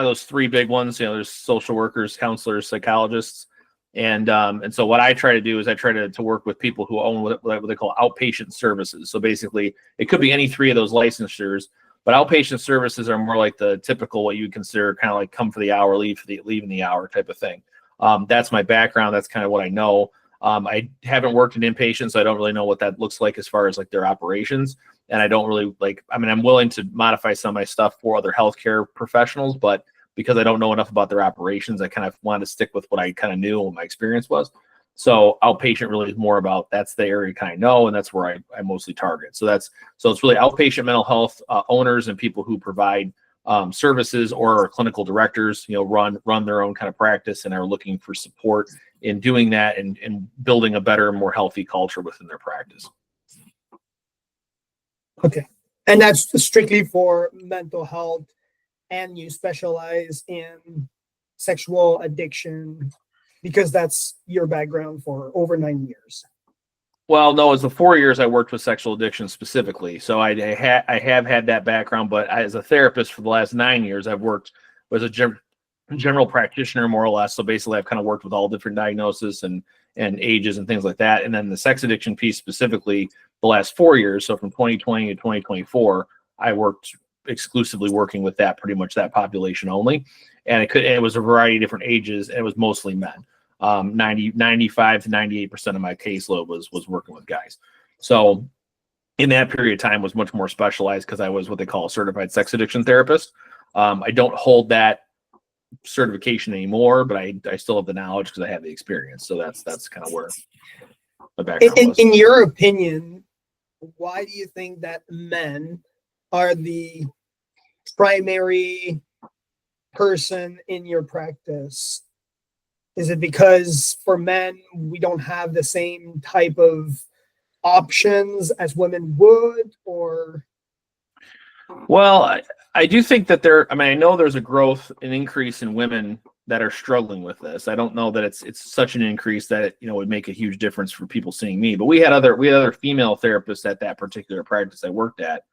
those three big ones. There's social workers, counselors, psychologists. And so what I try to do is I try to work with people who own what they call outpatient services. So basically, it could be any three of those licensures, but outpatient services are more like the typical what you would consider kind of like come for the hour, leave in the hour type of thing. That's my background. That's kind of what I know. I haven't worked in inpatient, so I don't really know what that looks like as far as like their operations. And I don't really I'm willing to modify some of my stuff for other healthcare professionals, but because I don't know enough about their operations, I kind of wanted to stick with what I kind of knew and what my experience was. So outpatient really is more about, that's the area I kind of know, and that's where I mostly target. So it's really outpatient mental health owners and people who provide services or are clinical directors, run their own kind of practice and are looking for support in doing that and building a better, more healthy culture within their practice. Okay. And that's strictly for mental health, and you specialize in sexual addiction because that's your background for over 9 years. Well, no, it's the 4 years I worked with sexual addiction specifically. So I have had that background, but as a therapist for the last 9 years, I've worked as a general practitioner, more or less. So basically, I've kind of worked with all different diagnoses and ages and things like that. And then the sex addiction piece specifically, the last 4 years, so from 2020 to 2024, I worked exclusively working with pretty much that population only. And it was a variety of different ages, and it was mostly men. 95 to 98% of my caseload was working with guys. So in that period of time was much more specialized because I was what they call a certified sex addiction therapist. I don't hold that certification anymore, but I still have the knowledge because I have the experience. So that's kind of where my background was. In your opinion, why do you think that men are the primary person in your practice? Is it because for men, we don't have the same type of options as women would, or? Well, I do think that I know there's a growth, an increase in women that are struggling with this. I don't know that it's such an increase that it would make a huge difference for people seeing me. But we had other female therapists at that particular practice I worked at.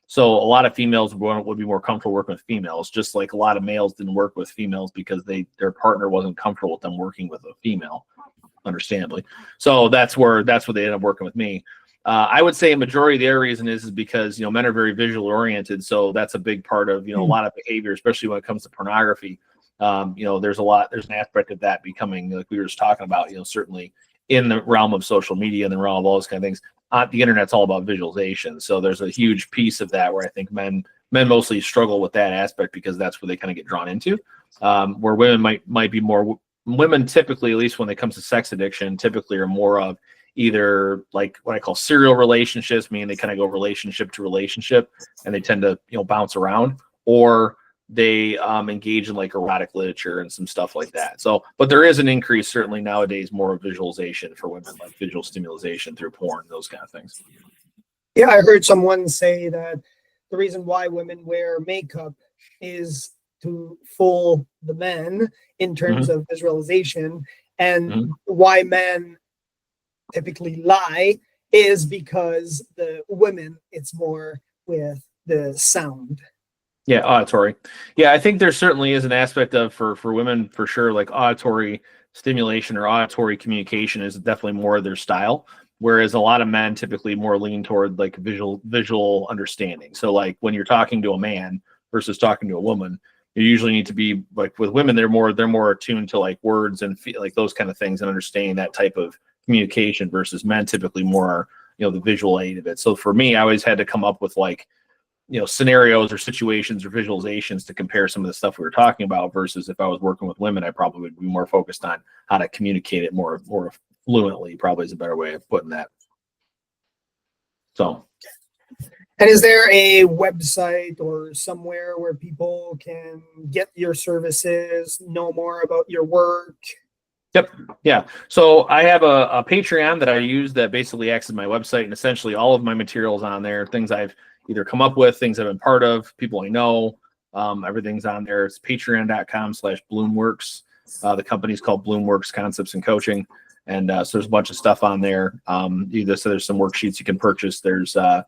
So a lot of females would be more comfortable working with females, just like a lot of males didn't work with females because their partner wasn't comfortable with them working with a female, understandably. So that's where they ended up working with me. I would say a majority of the reason is because men are very visual oriented, so that's a big part of a lot of behavior, especially when it comes to pornography. There's an aspect of that becoming, like we were just talking about, certainly in the realm of social media and the realm of all those kind of things. The internet's all about visualization, so there's a huge piece of that where I think men mostly struggle with that aspect because that's where they kind of get drawn into. Where women might be more. Women typically, at least when it comes to sex addiction, typically are more of either like what I call serial relationships, meaning they kind of go relationship to relationship and they tend to bounce around, or they engage in like erotic literature and some stuff like that. So, but there is an increase certainly nowadays, more of visualization for women, like visual stimulation through porn, those kind of things. Yeah, I heard someone say that the reason why women wear makeup is to fool the men in terms of visualization, and why men typically lie is because the women, it's more with the sound. Yeah, auditory. Yeah, I think there certainly is an aspect of for women for sure, like auditory stimulation or auditory communication is definitely more of their style. Whereas a lot of men typically more lean toward like visual understanding. So like when you're talking to a man versus talking to a woman, you usually need to be like with women, they're more attuned to like words and like those kind of things and understanding that type of communication versus men typically more, the visual aid of it. So for me, I always had to come up with like, scenarios or situations or visualizations to compare some of the stuff we were talking about versus if I was working with women, I probably would be more focused on how to communicate it more fluently, probably is a better way of putting that. So. And is there a website or somewhere where people can get your services, know more about your work? Yep. Yeah. So I have a Patreon that I use that basically acts as my website, and essentially all of my materials on there, things I've either come up with, things I've been part of, people I know, everything's on there. It's patreon.com/Bloomworks. The company's called Bloomworks Concepts and Coaching. And so there's a bunch of stuff on there. So there's some worksheets you can purchase. There's all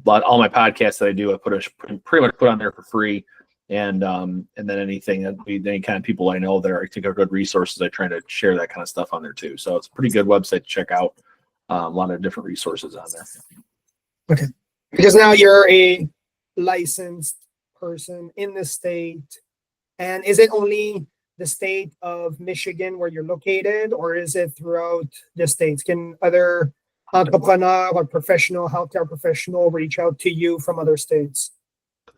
my podcasts that I do, I pretty much put on there for free. And then anything that any kind of people I know that I think are good resources, I try to share that kind of stuff on there too. So it's a pretty good website to check out. A lot of different resources on there. Okay. Because now you're a licensed person in the state. And is it only the state of Michigan where you're located, or is it throughout the states? Can other entrepreneur or professional, healthcare professional reach out to you from other states?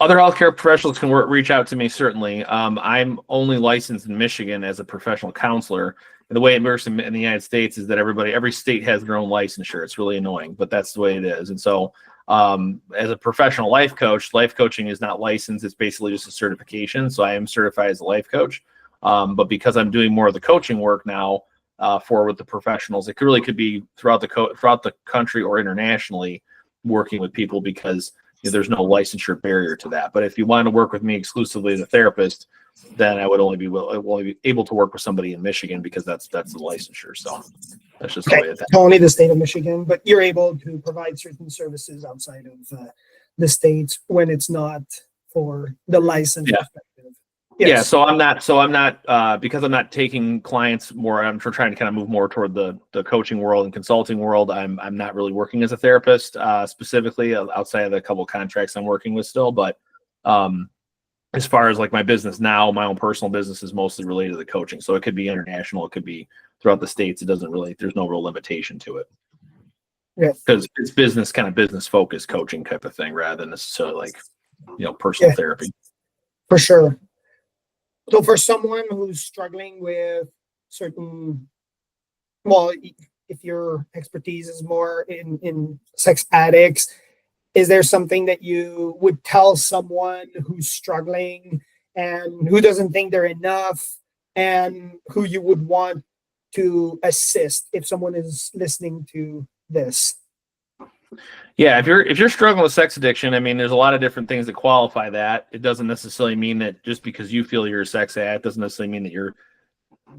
Other healthcare professionals can reach out to me, certainly. I'm only licensed in Michigan as a professional counselor. And the way it works in the United States is that every state has their own licensure. It's really annoying, but that's the way it is. And so as a professional life coaching is not licensed. It's basically just a certification. So I am certified as a life coach. But because I'm doing more of the coaching work now with the professionals, it really could be throughout the country or internationally working with people, because there's no licensure barrier to that. But if you want to work with me exclusively as a therapist, then I would only be able to work with somebody in Michigan, because that's the licensure. So that's just the way it is. Only the state of Michigan, but you're able to provide certain services outside of the states when it's not for the license perspective. Yes. Yeah, so I'm not because I'm not taking clients more. I'm trying to kind of move more toward the coaching world and consulting world. I'm not really working as a therapist specifically, outside of the couple of contracts I'm working with still. But as far as like my business now, my own personal business is mostly related to the coaching. So it could be international, it could be throughout the states. There's no real limitation to it. Yeah, because it's business focused coaching type of thing, rather than necessarily like personal therapy. For sure. So for someone who's struggling with certain, if your expertise is more in sex addicts, is there something that you would tell someone who's struggling and who doesn't think they're enough, and who you would want to assist if someone is listening to this? Yeah, if you're struggling with sex addiction, I mean, there's a lot of different things that qualify that. It doesn't necessarily mean that just because you feel you're a sex addict doesn't necessarily mean that you're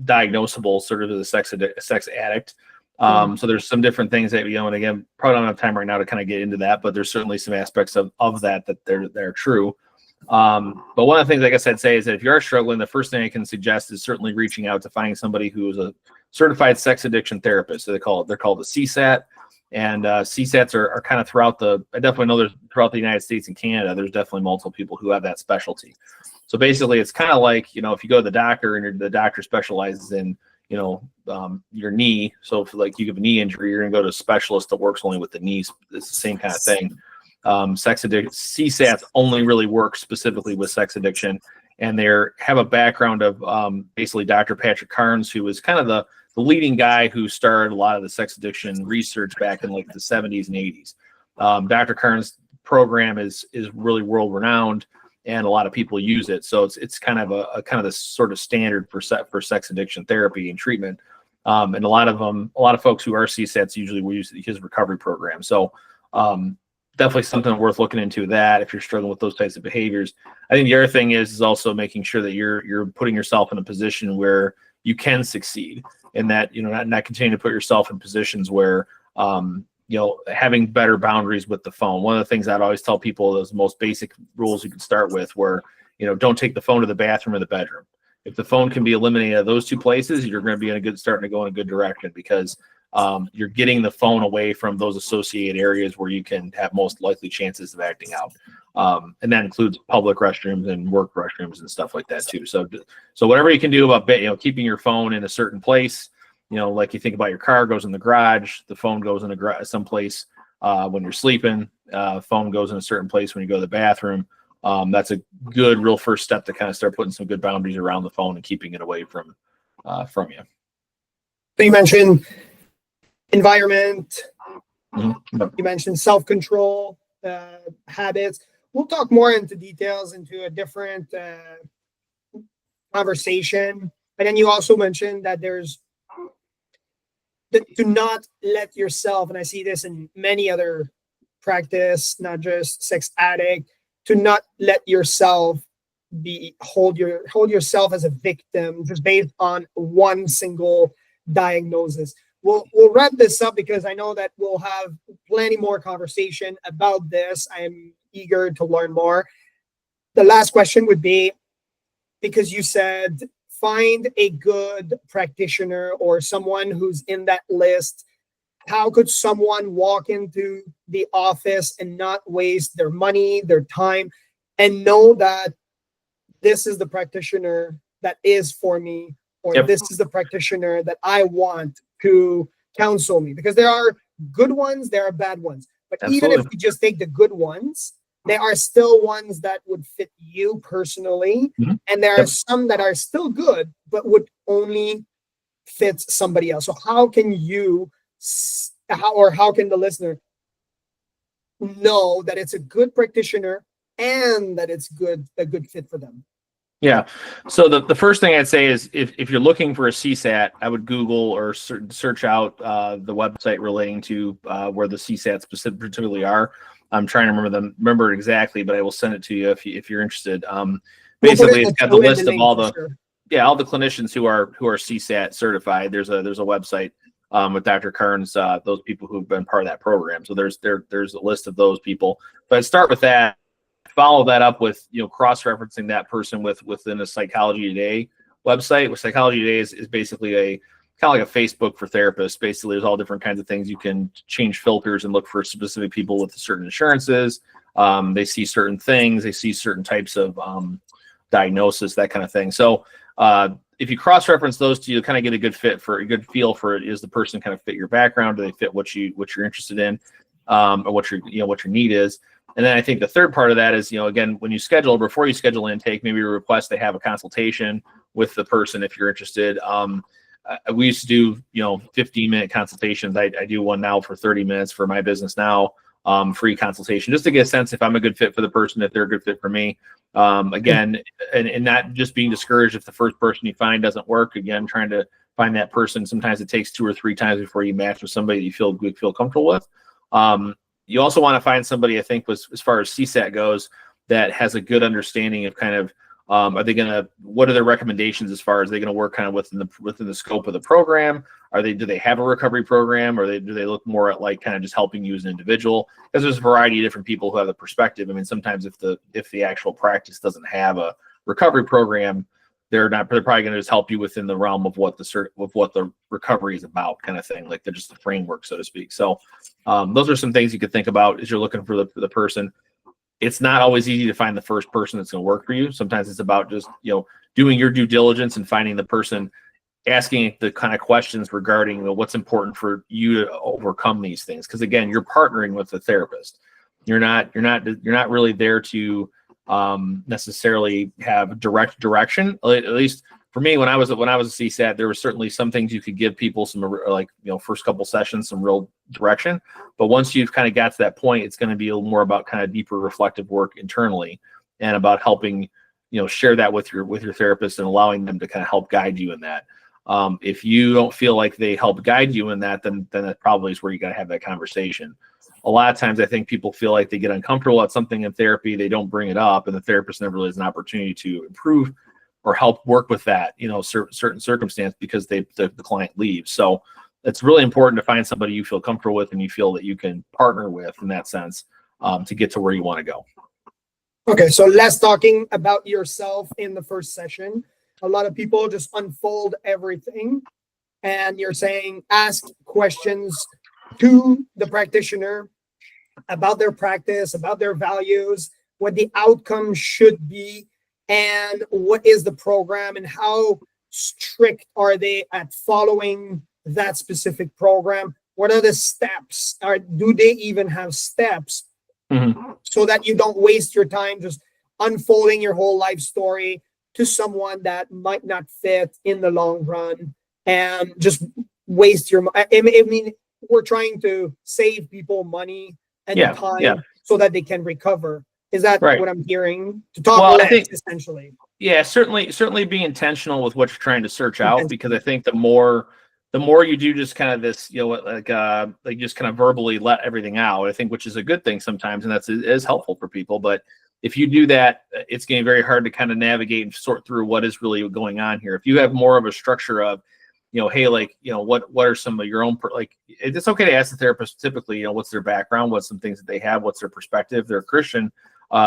diagnosable sort of as a sex addict. So there's some different things that, and again, probably don't have time right now to kind of get into that, but there's certainly some aspects of that they're true. But one of the things I guess I'd say is that if you are struggling, the first thing I can suggest is certainly reaching out to finding somebody who is a certified sex addiction therapist. So they're called the CSAT. And CSATs are kind of I definitely know there's throughout the United States and Canada, there's definitely multiple people who have that specialty. So basically it's kind of like, if you go to the doctor and the doctor specializes in, your knee. So if like you have a knee injury, you're going to go to a specialist that works only with the knees. It's the same kind of thing. CSATs only really work specifically with sex addiction. And they have a background of basically Dr. Patrick Carnes, who was kind of the leading guy who started a lot of the sex addiction research back in like the 70s and 80s. Dr. Carnes' program is really world renowned, and a lot of people use it. So it's kind of a kind of the sort of standard for sex addiction therapy and treatment. And a lot of folks who are CSATs usually will use his recovery program. So definitely something worth looking into that if you're struggling with those types of behaviors. I think the other thing is also making sure that you're putting yourself in a position where you can succeed, and that not continue to put yourself in positions where having better boundaries with the phone. One of the things I'd always tell people, those most basic rules you can start with, where don't take the phone to the bathroom or the bedroom. If the phone can be eliminated at those two places, you're going to be starting to go in a good direction, because you're getting the phone away from those associated areas where you can have most likely chances of acting out. And that includes public restrooms and work restrooms and stuff like that too. So whatever you can do about keeping your phone in a certain place, like you think about your car goes in the garage, the phone goes in someplace when you're sleeping, phone goes in a certain place when you go to the bathroom. That's a good real first step to kind of start putting some good boundaries around the phone and keeping it away from you. So you mentioned environment, Mm-hmm. you mentioned self-control, habits. We'll talk more into details into a different conversation. And then you also mentioned that do not let yourself, and I see this in many other practice, not just sex addict, to not let yourself hold yourself as a victim just based on one single diagnosis. We'll wrap this up, because I know that we'll have plenty more conversation about this. I am eager to learn more. the last question would be, because you said find a good practitioner or someone who's in that list. How could someone walk into the office and not waste their money, their time, and know that this is the practitioner that is for me, or this is the practitioner that I want to counsel me? Because there are good ones, there are bad ones. But even if you just take the good ones, there are still ones that would fit you personally. And there are some that are still good, but would only fit somebody else. So how can you, how can the listener know that it's a good practitioner and that it's a good fit for them? Yeah. So the first thing I'd say is if you're looking for a CSAT, I would Google or search out the website relating to where the CSATs specifically are. I'm trying to remember it exactly, but I will send it to you if you're interested. Basically, it's got the list of all the all the clinicians who are CSAT certified. There's a website with Dr. Carnes, those people who've been part of that program. So there's a list of those people. But I'd start with that. Follow that up with cross-referencing that person within a Psychology Today website. Where Psychology Today is basically a kind of like a Facebook for therapists. Basically, there's all different kinds of things. You can change filters and look for specific people with certain insurances. They see certain things. They see certain types of diagnosis, that kind of thing. So if you cross-reference those two, you kind of get a good feel for it. Is the person kind of fit your background? Do they fit what you're interested in, or what your need is? And then I think the third part of that is, again, when you schedule, before you schedule intake, maybe you request they have a consultation with the person if you're interested. We used to do, 15-minute consultations. I do one now for 30 minutes for my business now, free consultation, just to get a sense if I'm a good fit for the person, if they're a good fit for me. Again, and not just being discouraged if the first person you find doesn't work. Again, trying to find that person. Sometimes it takes 2 or 3 times before you match with somebody that you feel comfortable with. You also want to find somebody, I think, as far as CSAT goes, that has a good understanding of kind of, what are their recommendations as far as they're going to work kind of within the scope of the program? Do they have a recovery program, or do they look more at like kind of just helping you as an individual? Because there's a variety of different people who have the perspective. I mean, sometimes if the actual practice doesn't have a recovery program, they're probably going to just help you within the realm of what the recovery is about, kind of thing. Like they're just the framework, so to speak. So those are some things you could think about as you're looking for the person. It's not always easy to find the first person that's going to work for you. Sometimes it's about just, doing your due diligence and finding the person, asking the kind of questions regarding what's important for you to overcome these things. Because again, you're partnering with the therapist. You're not really there to necessarily have direct direction. At least for me, when I was a CSAT, there were certainly some things you could give people some, first couple sessions, some real direction. But once you've kind of got to that point, it's going to be a little more about kind of deeper reflective work internally, and about helping, share that with your therapist and allowing them to kind of help guide you in that. If you don't feel like they help guide you in that, then that probably is where you got to have that conversation. A lot of times I think people feel like they get uncomfortable at something in therapy, they don't bring it up, and the therapist never really has an opportunity to improve or help work with that, certain circumstance, because the client leaves. So it's really important to find somebody you feel comfortable with and you feel that you can partner with in that sense, to get to where you want to go. Okay, so less talking about yourself in the first session. A lot of people just unfold everything, and you're saying ask questions to the practitioner about their practice, about their values, what the outcome should be, and what is the program, and how strict are they at following that specific program? What are the steps? Or do they even have steps? So that you don't waste your time just unfolding your whole life story to someone that might not fit in the long run, and just waste your money. I mean, we're trying to save people money and time so that they can recover. Is that right? What I'm hearing? To talk less, essentially. Yeah, certainly be intentional with what you're trying to search out, because I think the more you do just kind of this, like just kind of verbally let everything out, I think, which is a good thing sometimes, and that is helpful for people. But if you do that, it's getting very hard to kind of navigate and sort through what is really going on here. If you have more of a structure of, hey, what are some of your own, it's okay to ask the therapist typically, what's their background, what's some things that they have, what's their perspective. They're a Christian.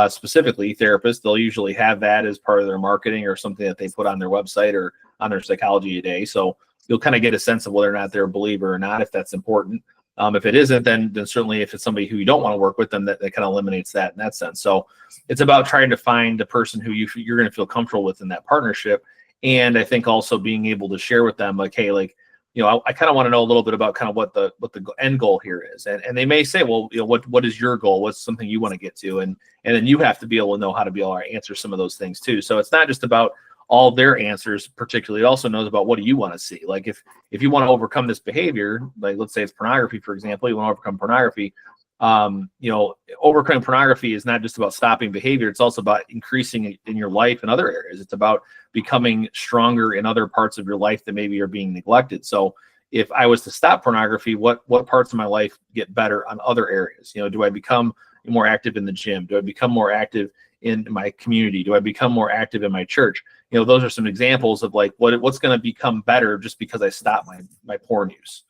specifically therapists, they'll usually have that as part of their marketing or something that they put on their website or on their Psychology a Day. So you'll kind of get a sense of whether or not they're a believer or not, if that's important. If it isn't, then certainly if it's somebody who you don't want to work with, then that kind of eliminates that in that sense. So it's about trying to find the person who you're going to feel comfortable with in that partnership. And I think also being able to share with them, like, hey, like, I kind of want to know a little bit about kind of what the end goal here is. And they may say, well, what is your goal? What's something you want to get to? And then you have to be able to know how to be able to answer some of those things too. So it's not just about all their answers, particularly. It also knows about what do you want to see. Like if you want to overcome this behavior, like let's say it's pornography, for example, you want to overcome pornography. Overcoming pornography is not just about stopping behavior. It's also about increasing it in your life and other areas. It's about becoming stronger in other parts of your life that maybe are being neglected. So if I was to stop pornography, what parts of my life get better on other areas? Do I become more active in the gym? Do I become more active in my community? Do I become more active in my church? Those are some examples of like what's going to become better just because I stop my porn use,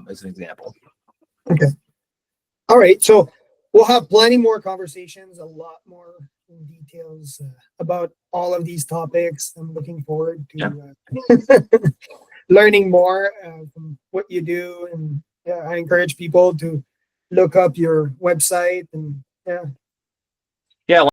as an example. Okay. All right. So we'll have plenty more conversations, a lot more details about all of these topics. I'm looking forward to learning more from what you do. And I encourage people to look up your website and